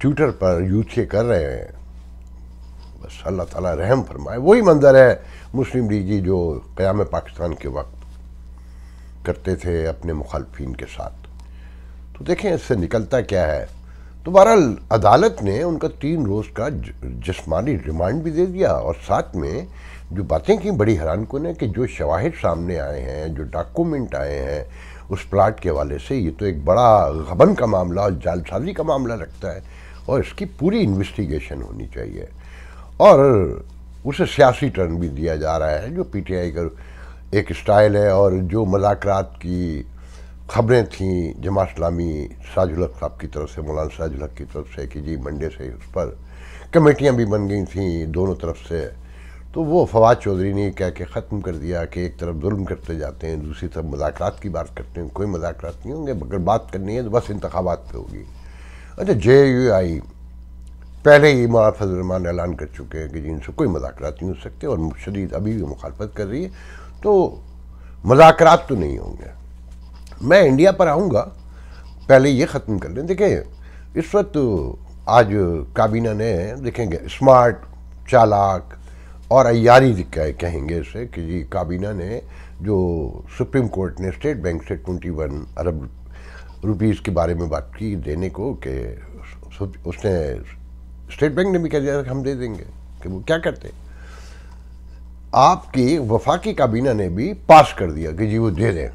Twitter پر youth کے کر رہے ہیں، بس اللہ تعالیٰ رحم فرمائے. وہی منظر ہے مسلم لیگی جو قیام پاکستان کے وقت کرتے تھے اپنے مخالفین کے ساتھ. تو دیکھیں اس سے نکلتا کیا ہے. تو بہرحال عدالت نے ان کا 3 روز کا جسمانی ریمانڈ بھی دے دیا، اور ساتھ میں جو باتیں کی بڑی حیران کن ہے کہ جو شواہد سامنے آئے ہیں، جو ڈاکومنٹ آئے ہیں اس پلاٹ کے حوالے سے، یہ تو ایک بڑا غبن کا معاملہ اور جعل سازی کا معاملہ لگتا ہے، اور اس کی پوری انویسٹیگیشن ہونی چاہیے. اور اسے سیاسی ٹرن بھی دیا جا رہا ہے جو پی ٹی آئی کا ایک اسٹائل ہے. اور جو مذاکرات کی خبریں تھیں جماعت اسلامی سراج الحق صاحب کی طرف سے، مولانا سراج الحق کی طرف سے، کہ جی منڈے سے اس پر کمیٹیاں بھی بن گئی تھیں دونوں طرف سے، تو وہ فواد چودھری نے کہہ کے ختم کر دیا کہ ایک طرف ظلم کرتے جاتے ہیں، دوسری طرف مذاکرات کی بات کرتے ہیں. کوئی مذاکرات نہیں ہوں گے، اگر بات کرنی ہے تو بس انتخابات پہ ہوگی. اچھا جے یو آئی پہلے ہی مولانا فضل الرحمان اعلان کر چکے ہیں کہ جی ان سے کوئی مذاکرات نہیں ہو سکتے، اور شدید ابھی بھی مخالفت کر رہی ہے. تو مذاکرات تو نہیں ہوں گے. میں انڈیا پر آؤں گا، پہلے یہ ختم کر لیں. دیکھیں اس وقت آج کابینہ نے دیکھیں گے اسمارٹ، چالاک اور عیاری کہیں گے اسے، کہ جی کابینہ نے جو سپریم کورٹ نے اسٹیٹ بینک سے 21 ارب روپیز کے بارے میں بات کی دینے کو، کہ اس نے اسٹیٹ بینک نے بھی کہہ دیا کہ ہم دے دیں گے، کہ وہ کیا کرتے. آپ کی وفاقی کابینہ نے بھی پاس کر دیا کہ جی وہ دے دیں،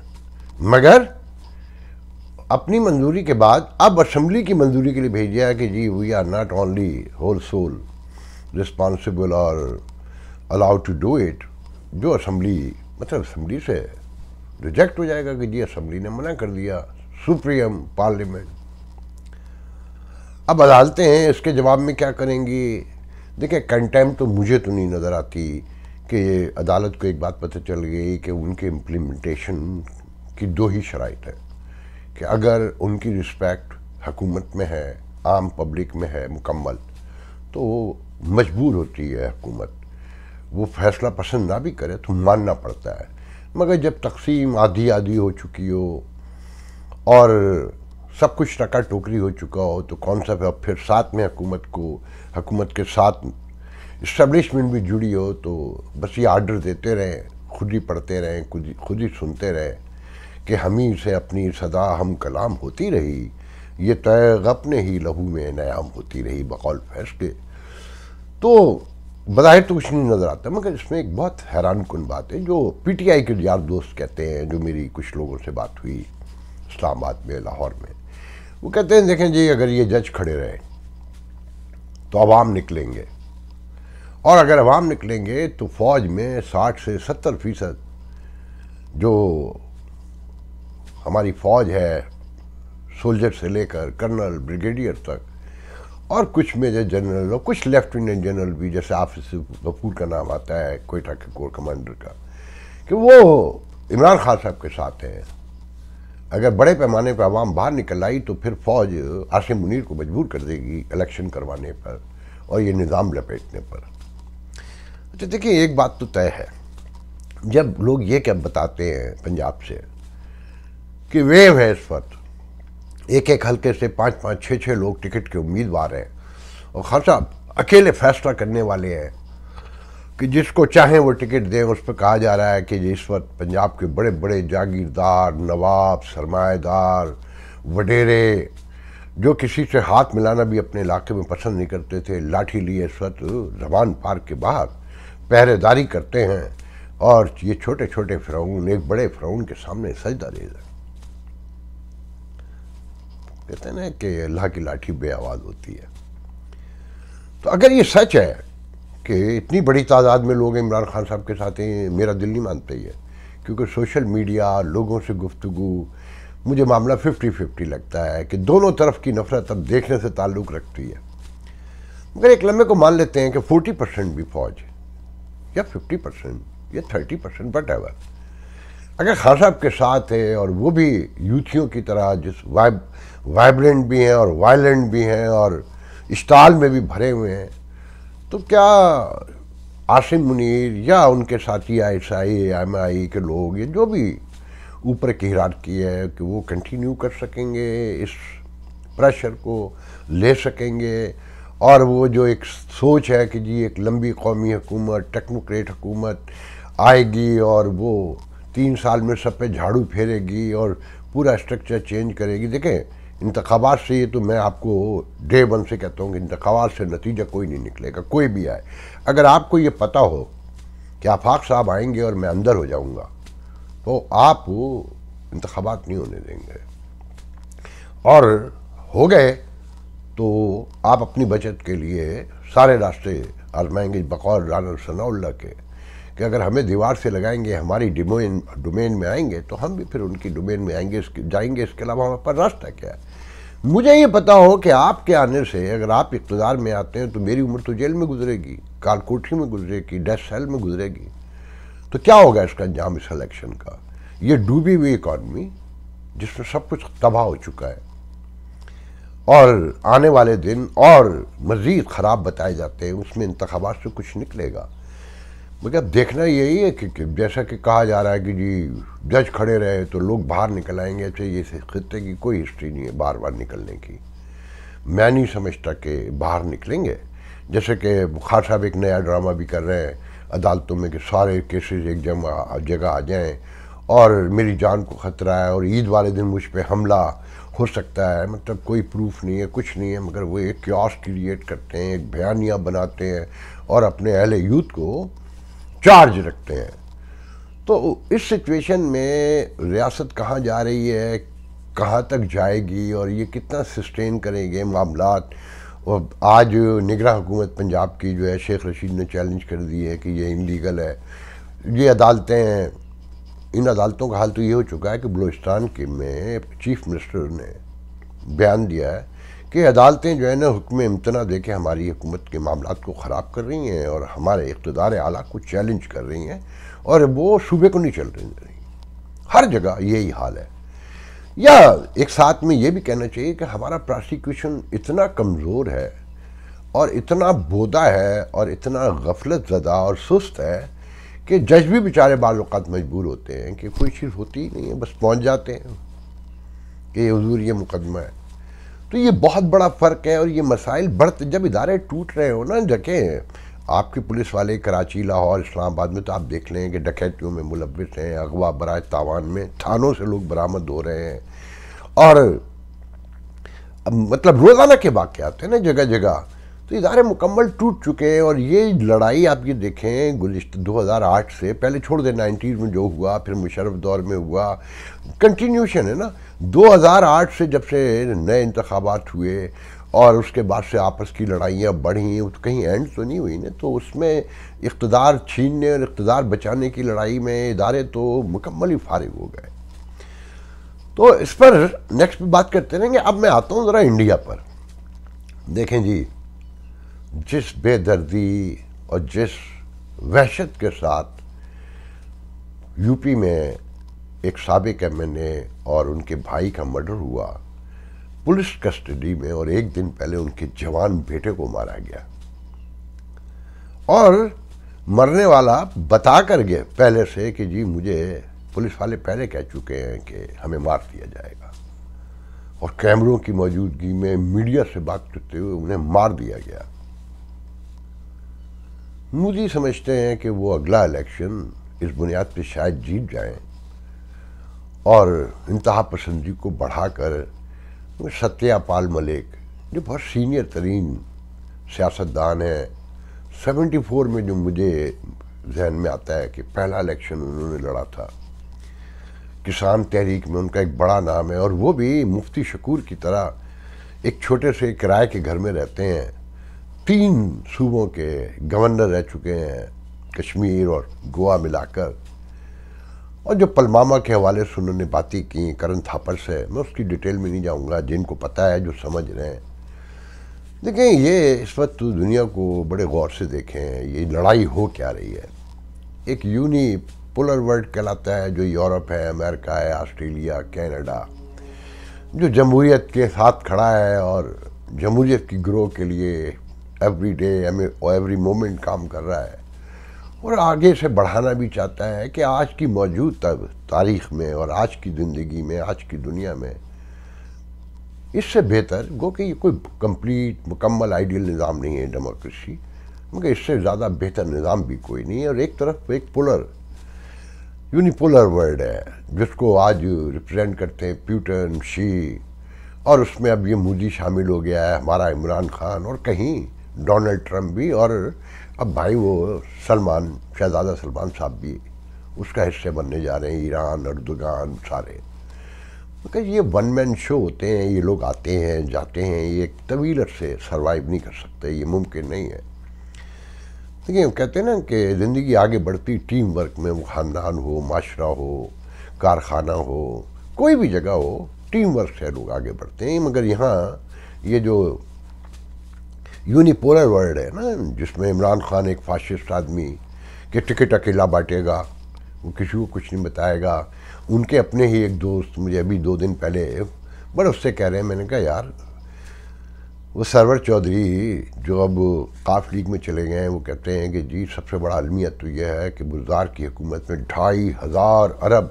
مگر اپنی منظوری کے بعد اب اسمبلی کی منظوری کے لیے بھیجا ہے کہ جی we are not only whole sole responsible اور الاؤڈ ٹو ڈو اٹ. جو اسمبلی مطلب اسمبلی سے ریجیکٹ ہو جائے گا کہ جی اسمبلی نے منع کر دیا، سپریم پارلیمنٹ. اب عدالتیں ہیں اس کے جواب میں کیا کریں گی. دیکھیں کنٹیمپٹ تو مجھے تو نہیں نظر آتی، کہ عدالت کو ایک بات پتہ چل گئی کہ ان کے امپلیمنٹیشن کی 2 ہی شرائط ہیں، کہ اگر ان کی رسپیکٹ حکومت میں ہے، عام پبلک میں ہے مکمل، تو مجبور ہوتی ہے حکومت، وہ فیصلہ پسند نہ بھی کرے تو ماننا پڑتا ہے. مگر جب تقسیم آدھی آدھی ہو چکی ہو اور سب کچھ ٹکا ٹوکری ہو چکا ہو، تو کون سا پھر ساتھ میں حکومت کے ساتھ اسٹیبلشمنٹ بھی جڑی ہو، تو بس یہ آرڈر دیتے رہیں، خود ہی پڑھتے رہیں، خود ہی سنتے رہیں کہ ہمیں سے اپنی صدا ہم کلام ہوتی رہی، یہ تیغ اپنے ہی لہو میں نیام ہوتی رہی بقول فیض کے. تو بظاہر تو کچھ نہیں نظر آتا، مگر اس میں ایک بہت حیران کن بات ہے جو پی ٹی آئی کے یار دوست کہتے ہیں، جو میری کچھ لوگوں سے بات ہوئی اسلام آباد میں، لاہور میں. وہ کہتے ہیں دیکھیں جی اگر یہ جج کھڑے رہے تو عوام نکلیں گے، اور اگر عوام نکلیں گے تو فوج میں 60 سے 70% جو ہماری فوج ہے، سولجر سے لے کر کرنل بریگیڈیئر تک، اور کچھ میجر جنرل اور کچھ لیفٹیننٹ جنرل بھی، جیسے آفس غفور کا نام آتا ہے کوئٹہ کے کور کمانڈر کا، کہ وہ عمران خان صاحب کے ساتھ ہیں. اگر بڑے پیمانے پہ عوام باہر نکل آئی تو پھر فوج عاصم منیر کو مجبور کر دے گی الیکشن کروانے پر اور یہ نظام لپیٹنے پر. اچھا دیکھیں ایک بات تو طے ہے، جب لوگ یہ کیا بتاتے ہیں پنجاب سے کہ ویو ہے اس وقت، ایک حلقے سے 5 6 لوگ ٹکٹ کے امیدوار ہیں، اور خان صاحب اکیلے فیصلہ کرنے والے ہیں کہ جس کو چاہیں وہ ٹکٹ دیں. اس پہ کہا جا رہا ہے کہ اس وقت پنجاب کے بڑے بڑے جاگیردار، نواب، سرمایہ دار، وڈیرے، جو کسی سے ہاتھ ملانا بھی اپنے علاقے میں پسند نہیں کرتے تھے، لاٹھی لیے اس وقت زبان پارک کے باہر پہرے داری کرتے ہیں، اور یہ چھوٹے چھوٹے فرعون ایک بڑے فرعون کے سامنے سجدہ ریز ہے. کہتے ہیں نا کہ اللہ کی لاٹھی بے آواز ہوتی ہے. تو اگر یہ سچ ہے کہ اتنی بڑی تعداد میں لوگ عمران خان صاحب کے ساتھ ہیں، میرا دل نہیں مانتا ہی ہے، کیونکہ سوشل میڈیا، لوگوں سے گفتگو، مجھے معاملہ 50-50 لگتا ہے کہ دونوں طرف کی نفرت اب دیکھنے سے تعلق رکھتی ہے. مگر ایک لمحے کو مان لیتے ہیں کہ 40% بھی فوج یا 50% یا 30% بٹ ایور اگر خان صاحب کے ساتھ ہے، اور وہ بھی یوتھیوں کی طرح جس وائبرنٹ بھی ہیں اور وائلنٹ بھی ہیں اور اشتعال میں بھی بھرے ہوئے ہیں، تو کیا عاصم منیر یا ان کے ساتھی ISI MI کے لوگ، یہ جو بھی اوپر کی ہیرارکی ہے، کہ وہ کنٹینیو کر سکیں گے اس پریشر کو لے سکیں گے، اور وہ جو ایک سوچ ہے کہ جی ایک لمبی قومی حکومت، ٹیکنوکریٹ حکومت آئے گی اور وہ 3 سال میں سب پہ جھاڑو پھیرے گی اور پورا اسٹرکچر چینج کرے گی. دیکھیں انتخابات سے، یہ تو میں آپ کو ڈے 1 سے کہتا ہوں کہ انتخابات سے نتیجہ کوئی نہیں نکلے گا، کوئی بھی آئے. اگر آپ کو یہ پتہ ہو کہ آفاق صاحب آئیں گے اور میں اندر ہو جاؤں گا تو آپ وہ انتخابات نہیں ہونے دیں گے، اور ہو گئے تو آپ اپنی بچت کے لیے سارے راستے آزمائیں گے بقول رانا ثناء اللہ کے کہ اگر ہمیں دیوار سے لگائیں گے، ہماری ڈومین میں آئیں گے تو ہم بھی پھر ان کی ڈومین میں جائیں گے. اس کے علاوہ ہمارے پاس راستہ کیا ہے؟ مجھے یہ پتا ہو کہ آپ کے آنے سے اگر آپ اقتدار میں آتے ہیں تو میری عمر تو جیل میں گزرے گی، کال کوٹھی میں گزرے گی، ڈیتھ سیل میں گزرے گی. تو کیا ہوگا اس کا انجام اس الیکشن کا؟ یہ ڈوبی ہوئی اکانومی جس میں سب کچھ تباہ ہو چکا ہے، اور آنے والے دن اور مزید خراب بتائے جاتے ہیں، اس میں انتخابات سے کچھ نکلے گا. مگر دیکھنا یہی ہے کہ جیسا کہ کہا جا رہا ہے کہ جی جج کھڑے رہے تو لوگ باہر نکل آئیں گے. یہ خطے کی کوئی ہسٹری نہیں ہے بار بار نکلنے کی. میں نہیں سمجھتا کہ باہر نکلیں گے. جیسے کہ خان صاحب ایک نیا ڈرامہ بھی کر رہے ہیں عدالتوں میں کہ سارے کیسز ایک جگہ آ جائیں اور میری جان کو خطرہ ہے اور عید والے دن مجھ پہ حملہ ہو سکتا ہے. مطلب کوئی پروف نہیں ہے، کچھ نہیں ہے، مگر وہ ایک کیوس کریٹ کرتے ہیں، ایک بیانیہ بناتے ہیں اور اپنے اہل یوتھ کو چارج رکھتے ہیں. تو اس سچویشن میں ریاست کہاں جا رہی ہے، کہاں تک جائے گی اور یہ کتنا سسٹین کریں گے معاملات. اور آج نگراں حکومت پنجاب کی جو ہے شیخ رشید نے چیلنج کر دی ہے کہ یہ انلیگل ہے. یہ عدالتیں ہیں، ان عدالتوں کا حال تو یہ ہو چکا ہے کہ بلوچستان کے میں چیف منسٹر نے بیان دیا ہے کہ عدالتیں جو ہے نا حکم امتناع دے کے ہماری حکومت کے معاملات کو خراب کر رہی ہیں اور ہمارے اقتدار اعلیٰ کو چیلنج کر رہی ہیں اور وہ صوبے کو نہیں چل رہی. ہر جگہ یہی حال ہے. یا ایک ساتھ میں یہ بھی کہنا چاہیے کہ ہمارا پراسیکیوشن اتنا کمزور ہے اور اتنا بودا ہے اور اتنا غفلت زدہ اور سست ہے کہ جج بھی بیچارے بعض اوقات مجبور ہوتے ہیں کہ کوئی چیز ہوتی ہی نہیں ہے، بس پہنچ جاتے ہیں کہ حضور یہ مقدمہ ہے. تو یہ بہت بڑا فرق ہے اور یہ مسائل بڑھتے جب ادارے ٹوٹ رہے ہو نا. دیکھیں آپ کی پولیس والے کراچی، لاہور، اسلام آباد میں تو آپ دیکھ لیں کہ ڈکیتیوں میں ملوث ہیں، اغوا برائے تاوان میں تھانوں سے لوگ برآمد ہو رہے ہیں، اور مطلب روزانہ کے واقعات ہیں نا جگہ جگہ. تو ادارے مکمل ٹوٹ چکے ہیں. اور یہ لڑائی آپ یہ دیکھیں گزشتہ 2008 سے پہلے چھوڑ دیں 90s میں جو ہوا، پھر مشرف دور میں ہوا، کنٹینیوشن ہے نا. 2008 سے جب سے نئے انتخابات ہوئے اور اس کے بعد سے آپس کی لڑائیاں بڑھیں، کہیں اینڈ تو نہیں ہوئی نا. تو اس میں اقتدار چھیننے اور اقتدار بچانے کی لڑائی میں ادارے تو مکمل ہی فارغ ہو گئے. تو اس پر نیکسٹ پہ بات کرتے رہیں گے. اب میں آتا ہوں ذرا انڈیا پر. دیکھیں جی جس بے دردی اور جس وحشت کے ساتھ یو پی میں ایک سابق ایم این اے اور ان کے بھائی کا مرڈر ہوا پولیس کسٹڈی میں، اور ایک دن پہلے ان کے جوان بیٹے کو مارا گیا، اور مرنے والا بتا کر گیا پہلے سے کہ جی مجھے پولیس والے پہلے کہہ چکے ہیں کہ ہمیں مار دیا جائے گا، اور کیمروں کی موجودگی میں میڈیا سے بات کرتے ہوئے انہیں مار دیا گیا. مودی سمجھتے ہیں کہ وہ اگلا الیکشن اس بنیاد پہ شاید جیت جائیں اور انتہا پسندی کو بڑھا کر ستیہ پال ملک جو بہت سینئر ترین سیاستدان ہیں، 74 میں جو مجھے ذہن میں آتا ہے کہ پہلا الیکشن انہوں نے لڑا تھا کسان تحریک میں، ان کا ایک بڑا نام ہے، اور وہ بھی مفتی شکور کی طرح ایک چھوٹے سے کرائے کے گھر میں رہتے ہیں. 3 صوبوں کے گورنر رہ چکے ہیں، کشمیر اور گوا ملا کر. اور جو پلوامہ کے حوالے سے انہوں نے باتیں کی کرن تھاپر سے، میں اس کی ڈیٹیل میں نہیں جاؤں گا، جن کو پتہ ہے جو سمجھ رہے ہیں. دیکھیں یہ اس وقت دنیا کو بڑے غور سے دیکھیں یہ لڑائی ہو کیا رہی ہے. ایک یونی پولر ورلڈ کہلاتا ہے جو یورپ ہے، امریکہ ہے، آسٹریلیا، کینیڈا، جو جمہوریت کے ساتھ کھڑا ہے اور جمہوریت کی گروہ کے لیے ایوری ڈے ایوری مومنٹ کام کر رہا ہے، اور آگے سے بڑھانا بھی چاہتا ہے کہ آج کی موجود تاریخ میں اور آج کی زندگی میں، آج کی دنیا میں اس سے بہتر گو کہ یہ کوئی کمپلیٹ مکمل آئیڈیل نظام نہیں ہے ڈیموکریسی، مگر اس سے زیادہ بہتر نظام بھی کوئی نہیں ہے. اور ایک طرف ایک یونیپولر ورلڈ ہے جس کو آج ریپرزینٹ کرتے ہیں پیوٹن، شی، اور اس میں اب یہ مودی شامل ہو گیا ہے، ہمارا عمران خان، اور کہیں ڈونلڈ ٹرمپ بھی، اور اب بھائی وہ شہزادہ سلمان صاحب بھی اس کا حصے بننے جا رہے ہیں، ایران، اردوغان، سارے. مگر یہ ون مین شو ہوتے ہیں، یہ لوگ آتے ہیں جاتے ہیں، یہ ایک طویل عرصے سروائیو نہیں کر سکتے، یہ ممکن نہیں ہے. دیکھیں کہتے ہیں نا کہ زندگی آگے بڑھتی ٹیم ورک میں، وہ خاندان ہو، معاشرہ ہو، کارخانہ ہو، کوئی بھی جگہ ہو، ٹیم ورک سے لوگ آگے بڑھتے ہیں. مگر یہاں یہ جو یونیپولر ورلڈ ہے نا، جس میں عمران خان ایک فاشسٹ آدمی کہ ٹکٹ اکیلا بانٹے گا، وہ کسی کو کچھ نہیں بتائے گا. ان کے اپنے ہی ایک دوست مجھے ابھی 2 دن پہلے بڑے اس سے کہہ رہے ہیں، میں نے کہا یار وہ سرور چودھری جو اب قاف لیگ میں چلے گئے ہیں، وہ کہتے ہیں کہ جی سب سے بڑا المیت تو یہ ہے کہ بزدار کی حکومت میں 2,500 ارب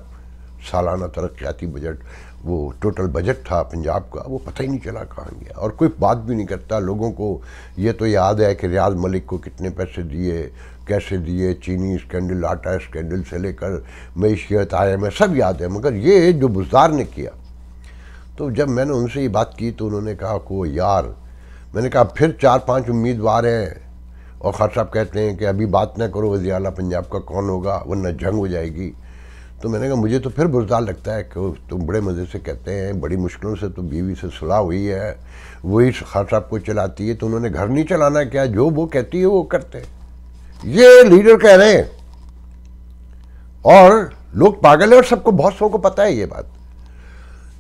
سالانہ ترقیاتی بجٹ، وہ ٹوٹل بجٹ تھا پنجاب کا، وہ پتہ ہی نہیں چلا کہاں گیا، اور کوئی بات بھی نہیں کرتا. لوگوں کو یہ تو یاد ہے کہ ریاض ملک کو کتنے پیسے دیے، کیسے دیے، چینی اسکینڈل، آٹا اسکینڈل سے لے کر معیشت آئے میں سب یاد ہے. مگر یہ جو بزدار نے کیا، تو جب میں نے ان سے یہ بات کی تو انہوں نے کہا کو یار، میں نے کہا پھر 4-5 امیدوار ہیں، اور خان صاحب کہتے ہیں کہ ابھی بات نہ کرو وزیر اعلیٰ پنجاب کا کون ہوگا ورنہ جنگ ہو جائے گی. تو میں نے کہا مجھے تو پھر بزدار لگتا ہے کہ تم بڑے مزے سے کہتے ہیں، بڑی مشکلوں سے تو بیوی سے صلح ہوئی ہے، وہی خان صاحب کو چلاتی ہے، تو انہوں نے گھر نہیں چلانا کیا، جو وہ کہتی ہے وہ کرتے ہیں. یہ لیڈر کہہ رہے ہیں، اور لوگ پاگل ہیں، اور سب کو بہت سو کو پتہ ہے یہ بات.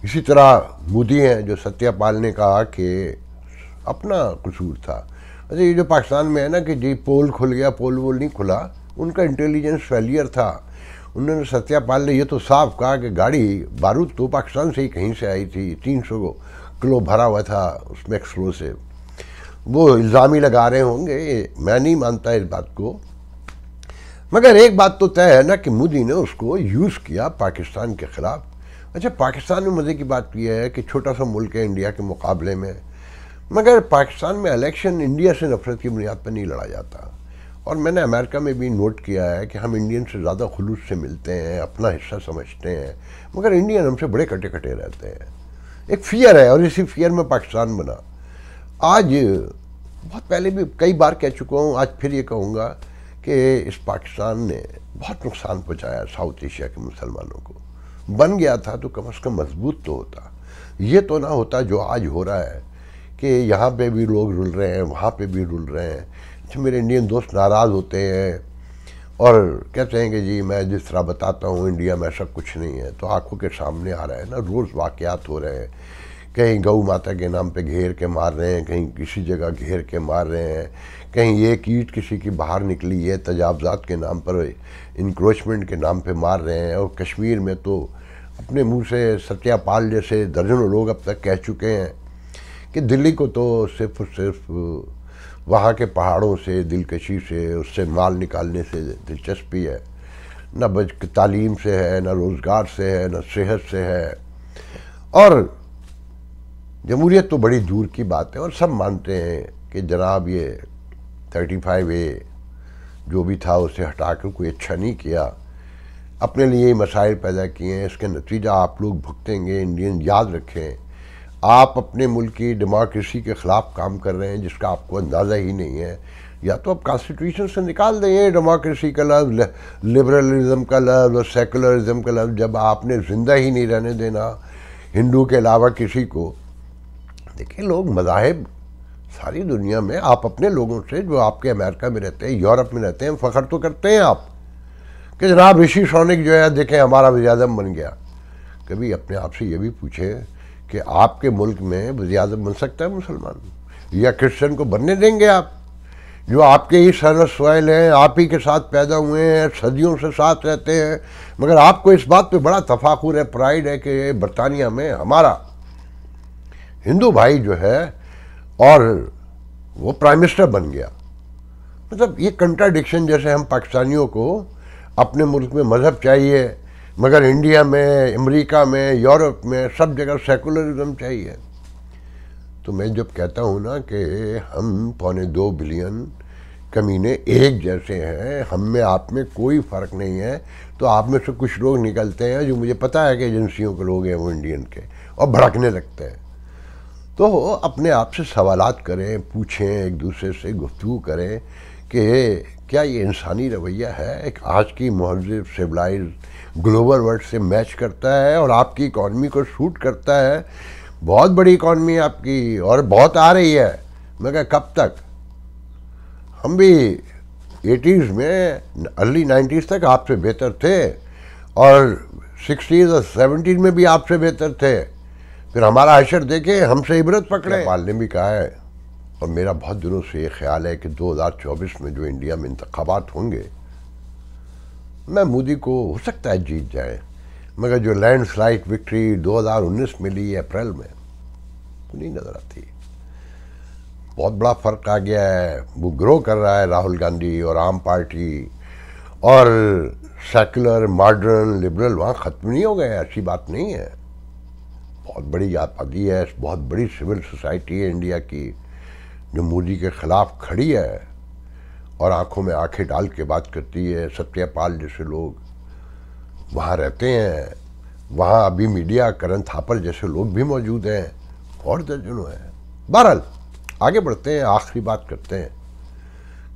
اسی طرح مودی ہیں جو ستیہ پال نے کہا کہ اپنا قصور تھا. اچھا یہ جو پاکستان میں ہے نا کہ جی پول کھل گیا، پول وول نہیں کھلا، ان کا انٹیلیجنس فیلئر تھا. انہوں نے ستیہ پال نے یہ تو صاف کہا کہ گاڑی بارود تو پاکستان سے ہی کہیں سے آئی تھی، 300 کلو بھرا ہوا تھا اس میں ایکسپلوسیو. وہ الزام ہی لگا رہے ہوں گے، میں نہیں مانتا اس بات کو. مگر ایک بات تو طے ہے نا کہ مودی نے اس کو یوز کیا پاکستان کے خلاف. اچھا پاکستان میں مزے کی بات یہ ہے کہ چھوٹا سا ملک ہے انڈیا کے مقابلے میں، مگر پاکستان میں الیکشن انڈیا سے نفرت کی بنیاد پر نہیں لڑا جاتا. اور میں نے امریکہ میں بھی نوٹ کیا ہے کہ ہم انڈین سے زیادہ خلوص سے ملتے ہیں، اپنا حصہ سمجھتے ہیں، مگر انڈین ہم سے بڑے کٹے کٹے رہتے ہیں. ایک فیئر ہے، اور اسی فیئر میں پاکستان بنا. آج بہت پہلے بھی کئی بار کہہ چکا ہوں، آج پھر یہ کہوں گا کہ اس پاکستان نے بہت نقصان پہنچایا ساؤتھ ایشیا کے مسلمانوں کو. بن گیا تھا تو کم از کم مضبوط تو ہوتا، یہ تو نہ ہوتا جو آج ہو رہا ہے کہ یہاں پہ بھی لوگ رل رہے ہیں، وہاں پہ بھی رل رہے ہیں. میرے انڈین دوست ناراض ہوتے ہیں اور کہتے ہیں کہ جی میں جس طرح بتاتا ہوں انڈیا میں ایسا کچھ نہیں ہے. تو آنکھوں کے سامنے آ رہا ہے نا، روز واقعات ہو رہے ہیں. کہیں گو ماتا کے نام پہ گھیر کے مار رہے ہیں، کہیں کسی جگہ گھیر کے مار رہے ہیں، کہیں ایک اینٹ کسی کی باہر نکلی ہے تجاوزات کے نام پر، انکروچمنٹ کے نام پہ مار رہے ہیں. اور کشمیر میں تو اپنے منہ سے ستیہ پال جیسے درجنوں لوگ اب تک کہہ چکے ہیں کہ دلی کو تو صرف وہاں کے پہاڑوں سے، دلکشی سے، اس سے مال نکالنے سے دلچسپی ہے، نہ تعلیم سے ہے، نہ روزگار سے ہے، نہ صحت سے ہے. اور جمہوریت تو بڑی دور کی بات ہے، اور سب مانتے ہیں کہ جناب یہ 35A جو بھی تھا اسے ہٹا کر کوئی اچھا نہیں کیا، اپنے لیے یہ مسائل پیدا کیے ہیں. اس کے نتیجہ آپ لوگ بھگتیں گے. انڈین یاد رکھیں، آپ اپنے ملک کی ڈیموکریسی کے خلاف کام کر رہے ہیں جس کا آپ کو اندازہ ہی نہیں ہے. یا تو اب کانسٹیٹیوشن سے نکال دیں یہ ڈیموکریسی کا لفظ، لبرلزم کا لفظ اور سیکولرزم کا لفظ. جب آپ نے زندہ ہی نہیں رہنے دینا ہندو کے علاوہ کسی کو. دیکھیں لوگ مذاہب ساری دنیا میں، آپ اپنے لوگوں سے جو آپ کے امریکہ میں رہتے ہیں، یورپ میں رہتے ہیں، فخر تو کرتے ہیں آپ کہ جناب رشی سونک جو ہے دیکھیں ہمارا وزیر اعظم بن گیا. کبھی اپنے آپ سے یہ بھی پوچھیں کہ آپ کے ملک میں وزیر اعظم بن سکتا ہے مسلمان، یا کرسچن کو بننے دیں گے آپ جو آپ کے ہی سر سوائل ہیں، آپ ہی کے ساتھ پیدا ہوئے ہیں، صدیوں سے ساتھ رہتے ہیں. مگر آپ کو اس بات پہ بڑا تفاخر ہے، پرائیڈ ہے کہ برطانیہ میں ہمارا ہندو بھائی جو ہے اور وہ پرائم منسٹر بن گیا. مطلب یہ کنٹراڈکشن، جیسے ہم پاکستانیوں کو اپنے ملک میں مذہب چاہیے مگر انڈیا میں، امریکہ میں، یورپ میں سب جگہ سیکولرزم چاہیے. تو میں جب کہتا ہوں نا کہ ہم 2.25 بلین کمینے ایک جیسے ہیں، ہم میں آپ میں کوئی فرق نہیں ہے، تو آپ میں سے کچھ لوگ نکلتے ہیں جو مجھے پتہ ہے کہ ایجنسیوں کے لوگ ہیں وہ انڈین کے، اور بھڑکنے لگتے ہیں۔ تو اپنے آپ سے سوالات کریں، پوچھیں، ایک دوسرے سے گفتگو کریں کہ کیا یہ انسانی رویہ ہے، ایک آج کی مہذب سویلائز گلوبل ورلڈ سے میچ کرتا ہے اور آپ کی اکانومی کو سوٹ کرتا ہے؟ بہت بڑی اکانومی ہے آپ کی اور بہت آ رہی ہے، میں کہا کب تک؟ ہم بھی 80s میں ارلی 90s تک آپ سے بہتر تھے، اور 60s اور 70s میں بھی آپ سے بہتر تھے، پھر ہمارا حشر دیکھیں، ہم سے عبرت پکڑے۔ پال نے بھی کہا ہے، اور میرا بہت دنوں سے یہ خیال ہے کہ 2024 میں جو انڈیا میں انتخابات ہوں گے، میں مودی کو ہو سکتا ہے جیت جائے، مگر جو لینڈ سلائڈ وکٹری 2019 میں لی اپریل میں، وہ نہیں نظر آتی۔ بہت بڑا فرق آ گیا ہے، وہ گرو کر رہا ہے راہل گاندھی اور عام پارٹی، اور سیکولر ماڈرن لبرل وہاں ختم نہیں ہو گئے، ایسی بات نہیں ہے۔ بہت بڑی آبادی ہے، بہت بڑی سول سوسائٹی ہے انڈیا کی، جو مودی کے خلاف کھڑی ہے اور آنکھوں میں آنکھیں ڈال کے بات کرتی ہے۔ ستیہ پال جیسے لوگ وہاں رہتے ہیں، وہاں ابھی میڈیا کرن تھاپر جیسے لوگ بھی موجود ہیں، اور درجنوں ہیں۔ بہرحال آگے بڑھتے ہیں، آخری بات کرتے ہیں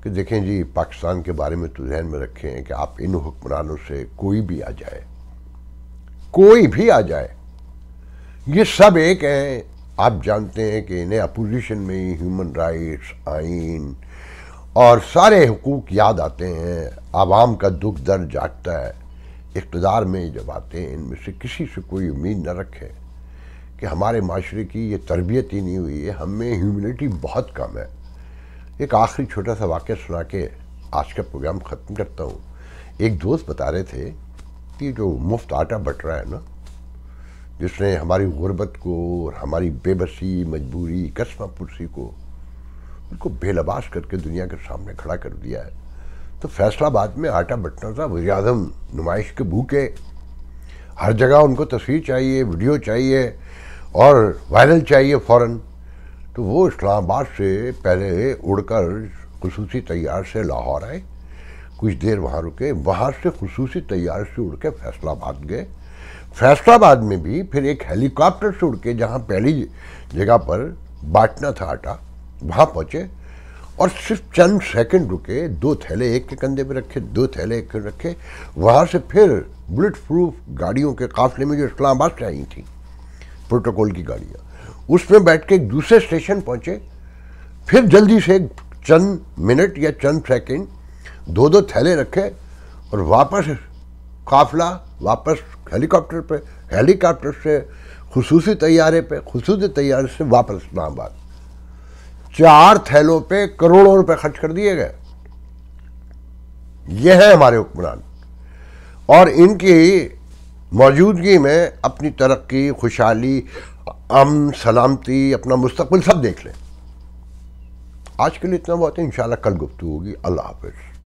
کہ دیکھیں جی، پاکستان کے بارے میں تو ذہن میں رکھیں کہ آپ ان حکمرانوں سے کوئی بھی آ جائے، کوئی بھی آ جائے، یہ سب ایک ہیں۔ آپ جانتے ہیں کہ انہیں اپوزیشن میں ہی ہیومن رائٹس، آئین اور سارے حقوق یاد آتے ہیں، عوام کا دکھ درد جاگتا ہے۔ اقتدار میں جب آتے ہیں، ان میں سے کسی سے کوئی امید نہ رکھے کہ ہمارے معاشرے کی یہ تربیت ہی نہیں ہوئی ہے، ہم میں ہیومنٹی بہت کم ہے۔ ایک آخری چھوٹا سا واقعہ سنا کے آج کا پروگرام ختم کرتا ہوں۔ ایک دوست بتا رہے تھے کہ جو مفت آٹا بٹ رہا ہے نا، جس نے ہماری غربت کو اور ہماری بے بسی، مجبوری، کسمہ پرسی کو ان کو بے لباس کر کے دنیا کے سامنے کھڑا کر دیا ہے، تو فیصل آباد میں آٹا بٹنا تھا، وزیر اعظم نمائش کے بھوکے، ہر جگہ ان کو تصویر چاہیے، ویڈیو چاہیے اور وائرل چاہیے فوراً، تو وہ اسلام آباد سے پہلے اڑ کر خصوصی طیار سے لاہور آئے، کچھ دیر وہاں رکے، وہاں سے خصوصی طیار سے اڑ کے فیصل آباد گئے، فیصل آباد میں بھی پھر ایک ہیلی کاپٹر سے اڑ کے جہاں پہلی جگہ پر بانٹنا تھا آٹا، وہاں پہنچے اور صرف چند سیکنڈ رکے، 2 تھیلے ایک کے کندھے پہ رکھے، 2 تھیلے ایک کے رکھے، وہاں سے پھر بلٹ پروف گاڑیوں کے قافلے میں جو اسلام آباد سے آئی تھیں، پروٹوکول کی گاڑیاں، اس میں بیٹھ کے ایک دوسرے اسٹیشن پہنچے، پھر جلدی سے چند منٹ یا چند سیکنڈ 2 تھیلے رکھے اور واپس قافلہ واپس ہیلی کاپٹر پہ، ہیلی کاپٹر سے خصوصی طیارے پہ، خصوصی طیارے سے واپس اسلام آباد، 4 تھیلوں پہ کروڑوں روپے خرچ کر دیے گئے۔ یہ ہے ہمارے حکمران، اور ان کی موجودگی میں اپنی ترقی، خوشحالی، امن، سلامتی، اپنا مستقبل سب دیکھ لیں۔ آج کے لیے اتنا بہت ہے، انشاءاللہ کل گفتگو ہوگی۔ اللہ حافظ۔